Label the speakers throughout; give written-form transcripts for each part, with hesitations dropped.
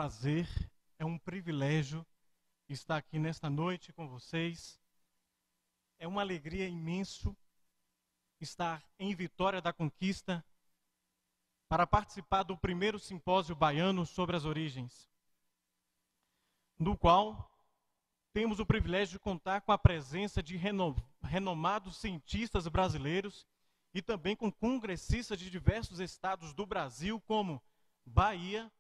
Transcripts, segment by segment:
Speaker 1: prazer, é um privilégio estar aqui nesta noite com vocês. É uma alegria imensa estar em Vitória da Conquista para participar do primeiro simpósio baiano sobre as origens, no qual temos o privilégio de contar com a presença de renomados cientistas brasileiros e também com congressistas de diversos estados do Brasil, como Bahia,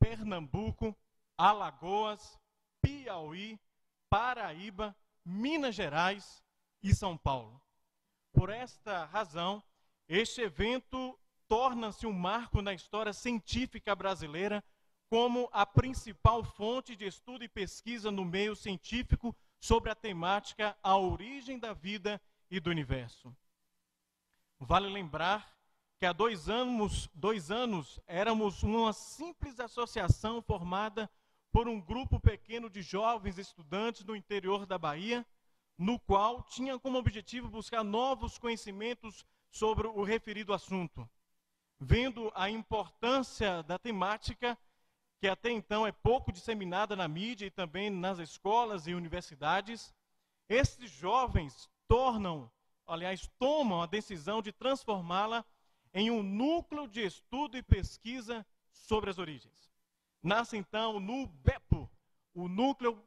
Speaker 1: Pernambuco, Alagoas, Piauí, Paraíba, Minas Gerais e São Paulo. Por esta razão, este evento torna-se um marco na história científica brasileira como a principal fonte de estudo e pesquisa no meio científico sobre a temática A Origem da Vida e do Universo. Vale lembrar que há dois anos éramos uma simples associação formada por um grupo pequeno de jovens estudantes do interior da Bahia, no qual tinha como objetivo buscar novos conhecimentos sobre o referido assunto. Vendo a importância da temática, que até então é pouco disseminada na mídia e também nas escolas e universidades, esses jovens tomam a decisão de transformá-la em um núcleo de estudo e pesquisa sobre as origens. Nasce então o NUBEPO, o Núcleo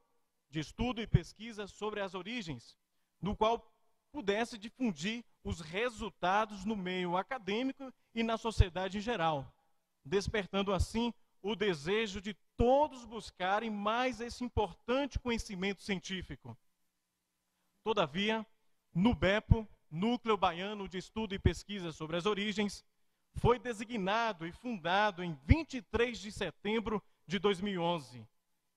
Speaker 1: de Estudo e Pesquisa sobre as Origens, no qual pudesse difundir os resultados no meio acadêmico e na sociedade em geral, despertando assim o desejo de todos buscarem mais esse importante conhecimento científico. Todavia, NUBEPO, Núcleo Baiano de Estudo e Pesquisa sobre as Origens, foi designado e fundado em 23 de setembro de 2011.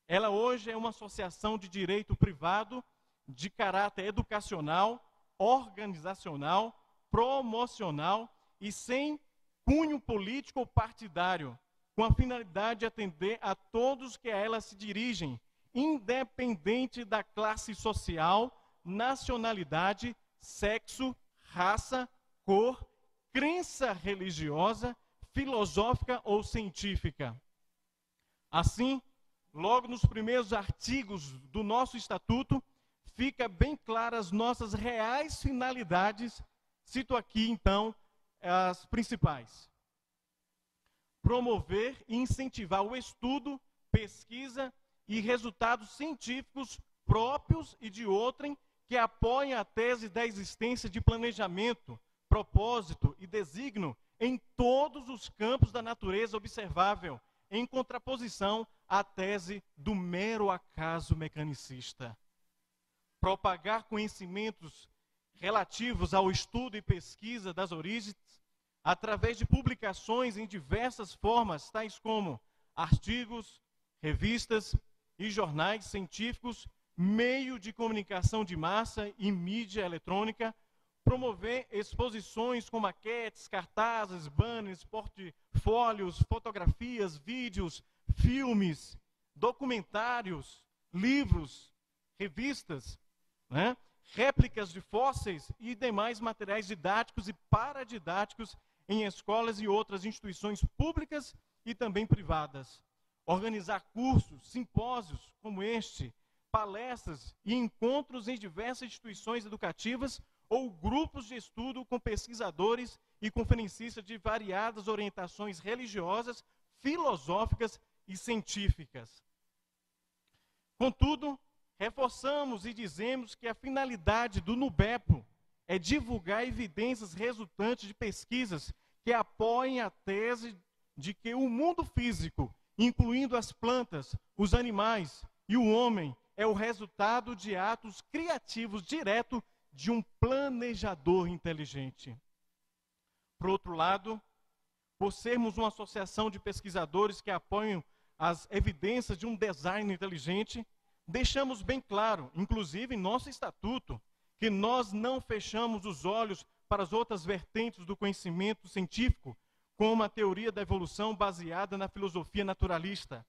Speaker 1: Ela hoje é uma associação de direito privado de caráter educacional, organizacional, promocional e sem cunho político ou partidário, com a finalidade de atender a todos que a ela se dirigem, independente da classe social, nacionalidade, sexo, raça, cor, crença religiosa, filosófica ou científica. Assim, logo nos primeiros artigos do nosso estatuto, fica bem claras as nossas reais finalidades. Cito aqui, então, as principais. Promover e incentivar o estudo, pesquisa e resultados científicos próprios e de outrem que apoiem a tese da existência de planejamento, propósito e desígnio em todos os campos da natureza observável, em contraposição à tese do mero acaso mecanicista. Propagar conhecimentos relativos ao estudo e pesquisa das origens através de publicações em diversas formas, tais como artigos, revistas e jornais científicos, meio de comunicação de massa e mídia eletrônica, promover exposições com maquetes, cartazes, banners, portfólios, fotografias, vídeos, filmes, documentários, livros, revistas, réplicas de fósseis e demais materiais didáticos e paradidáticos em escolas e outras instituições públicas e também privadas. Organizar cursos, simpósios como este, palestras e encontros em diversas instituições educativas ou grupos de estudo com pesquisadores e conferencistas de variadas orientações religiosas, filosóficas e científicas. Contudo, reforçamos e dizemos que a finalidade do NUBEPO é divulgar evidências resultantes de pesquisas que apoiem a tese de que o mundo físico, incluindo as plantas, os animais e o homem, é o resultado de atos criativos diretos de um planejador inteligente. Por outro lado, por sermos uma associação de pesquisadores que apoiam as evidências de um design inteligente, deixamos bem claro, inclusive em nosso estatuto, que nós não fechamos os olhos para as outras vertentes do conhecimento científico, como a teoria da evolução baseada na filosofia naturalista.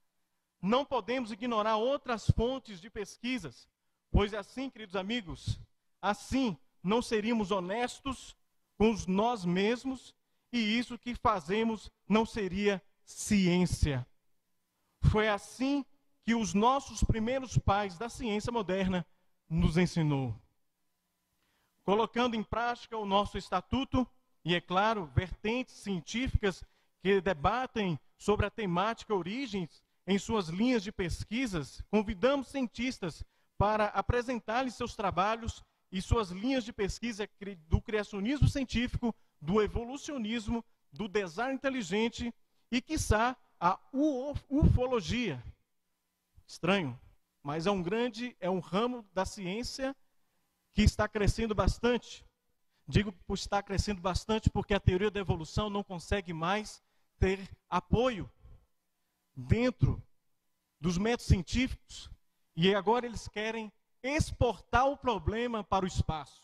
Speaker 1: Não podemos ignorar outras fontes de pesquisas, pois assim, queridos amigos, assim não seríamos honestos com nós mesmos e isso que fazemos não seria ciência. Foi assim que os nossos primeiros pais da ciência moderna nos ensinou. Colocando em prática o nosso estatuto e, é claro, vertentes científicas que debatem sobre a temática origens em suas linhas de pesquisas, convidamos cientistas para apresentar-lhes seus trabalhos e suas linhas de pesquisa do criacionismo científico, do evolucionismo, do design inteligente e, quiçá, a ufologia. Estranho, mas é um ramo da ciência que está crescendo bastante. Digo por estar crescendo bastante porque a teoria da evolução não consegue mais ter apoio dentro dos métodos científicos e agora eles querem exportar o problema para o espaço.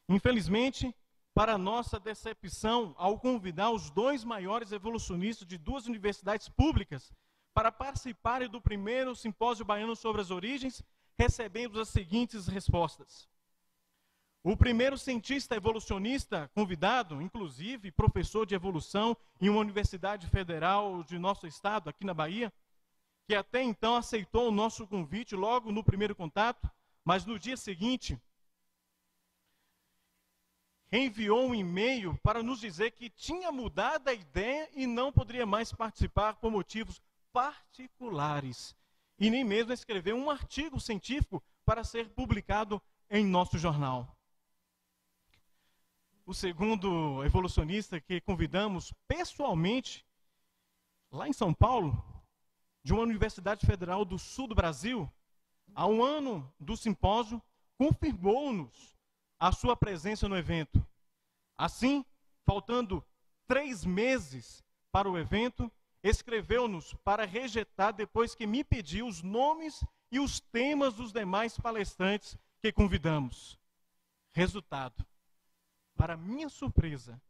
Speaker 1: Infelizmente, para nossa decepção, ao convidar os dois maiores evolucionistas de duas universidades públicas para participarem do primeiro simpósio baiano sobre as origens, recebemos as seguintes respostas. O primeiro cientista evolucionista convidado, inclusive professor de evolução em uma universidade federal de nosso estado, aqui na Bahia, que até então aceitou o nosso convite logo no primeiro contato, mas no dia seguinte enviou um e-mail para nos dizer que tinha mudado a ideia e não poderia mais participar por motivos particulares. E nem mesmo escreveu um artigo científico para ser publicado em nosso jornal. O segundo evolucionista que convidamos pessoalmente, lá em São Paulo, de uma universidade federal do sul do Brasil, há um ano do simpósio, confirmou-nos a sua presença no evento. Assim, faltando 3 meses para o evento, escreveu-nos para rejeitar depois que me pediu os nomes e os temas dos demais palestrantes que convidamos. Resultado, para minha surpresa,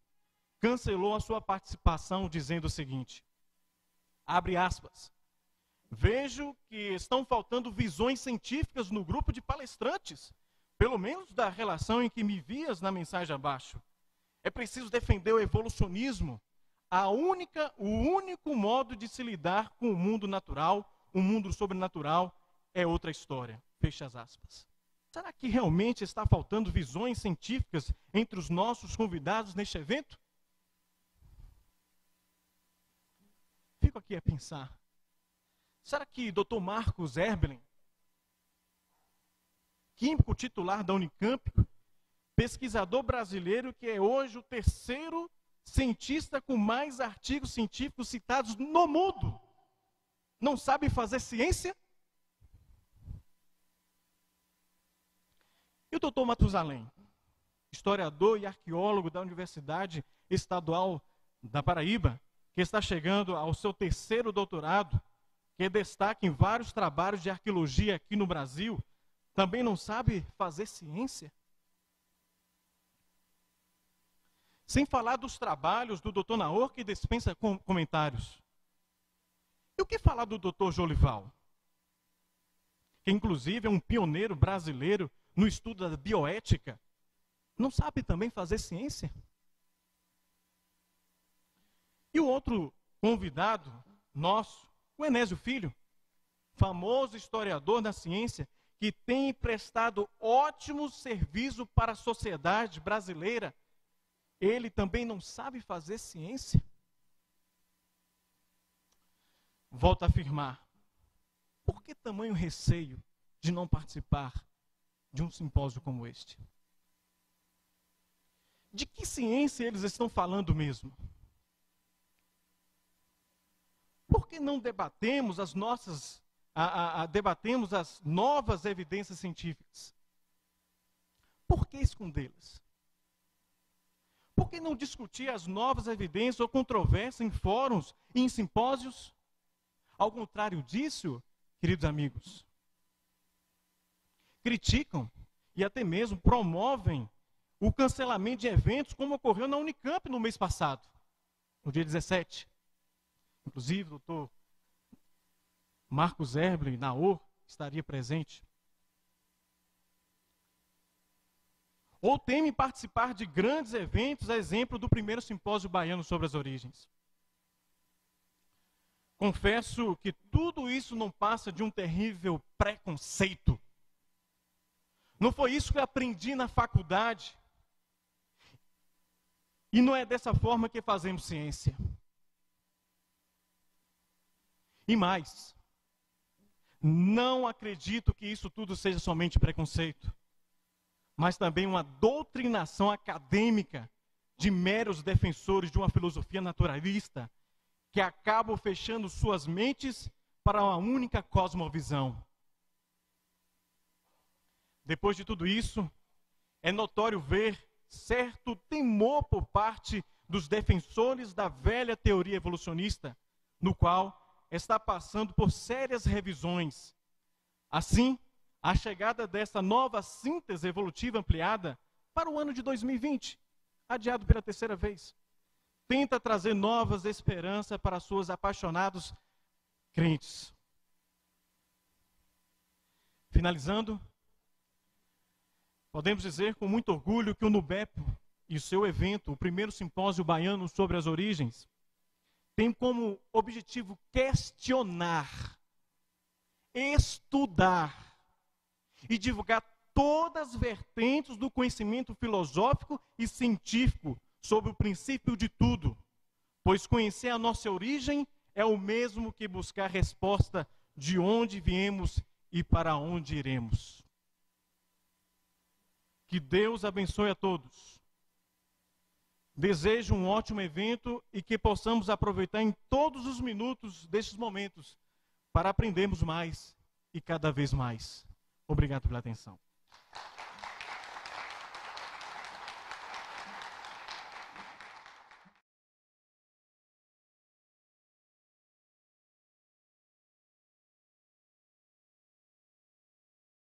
Speaker 1: cancelou a sua participação dizendo o seguinte, abre aspas, vejo que estão faltando visões científicas no grupo de palestrantes, pelo menos da relação em que me vias na mensagem abaixo. É preciso defender o evolucionismo, o único modo de se lidar com o mundo natural, o mundo sobrenatural, é outra história. Fecha as aspas. Será que realmente está faltando visões científicas entre os nossos convidados neste evento? Fico aqui a pensar. Será que Dr. Marcos Erblen, químico titular da Unicamp, pesquisador brasileiro que é hoje o terceiro cientista com mais artigos científicos citados no mundo, não sabe fazer ciência? E o Dr. Matusalém, historiador e arqueólogo da Universidade Estadual da Paraíba, que está chegando ao seu 3º doutorado, que destaca em vários trabalhos de arqueologia aqui no Brasil, também não sabe fazer ciência? Sem falar dos trabalhos do Dr. Naor, que dispensa comentários. E o que falar do Dr. Jolival? Que inclusive é um pioneiro brasileiro no estudo da bioética. Não sabe também fazer ciência? E o outro convidado nosso, o Enésio Filho, famoso historiador da ciência, que tem prestado ótimo serviço para a sociedade brasileira, ele também não sabe fazer ciência? Volto a afirmar, por que tamanho receio de não participar de um simpósio como este? De que ciência eles estão falando mesmo? Por que não debatemos as novas evidências científicas? Por que escondê-las? Por que não discutir as novas evidências ou controvérsias em fóruns e em simpósios? Ao contrário disso, queridos amigos, criticam e até mesmo promovem o cancelamento de eventos como ocorreu na Unicamp no mês passado, no dia 17. Inclusive, o doutor Marcos Erblen, Naor, estaria presente. Ou temem participar de grandes eventos, a exemplo do primeiro simpósio baiano sobre as origens. confesso que tudo isso não passa de um terrível preconceito. Não foi isso que eu aprendi na faculdade. E não é dessa forma que fazemos ciência. E mais, não acredito que isso tudo seja somente preconceito, mas também uma doutrinação acadêmica de meros defensores de uma filosofia naturalista que acabam fechando suas mentes para uma única cosmovisão. Depois de tudo isso, é notório ver certo temor por parte dos defensores da velha teoria evolucionista, no qual está passando por sérias revisões. Assim, a chegada dessa nova síntese evolutiva ampliada para o ano de 2020, adiado pela terceira vez, tenta trazer novas esperanças para seus apaixonados crentes. Finalizando, podemos dizer com muito orgulho que o NUBEP e o seu evento, o primeiro simpósio baiano sobre as origens, tem como objetivo questionar, estudar e divulgar todas as vertentes do conhecimento filosófico e científico sobre o princípio de tudo, pois conhecer a nossa origem é o mesmo que buscar a resposta de onde viemos e para onde iremos. Que Deus abençoe a todos. Desejo um ótimo evento e que possamos aproveitar em todos os minutos destes momentos para aprendermos mais e cada vez mais. Obrigado pela atenção.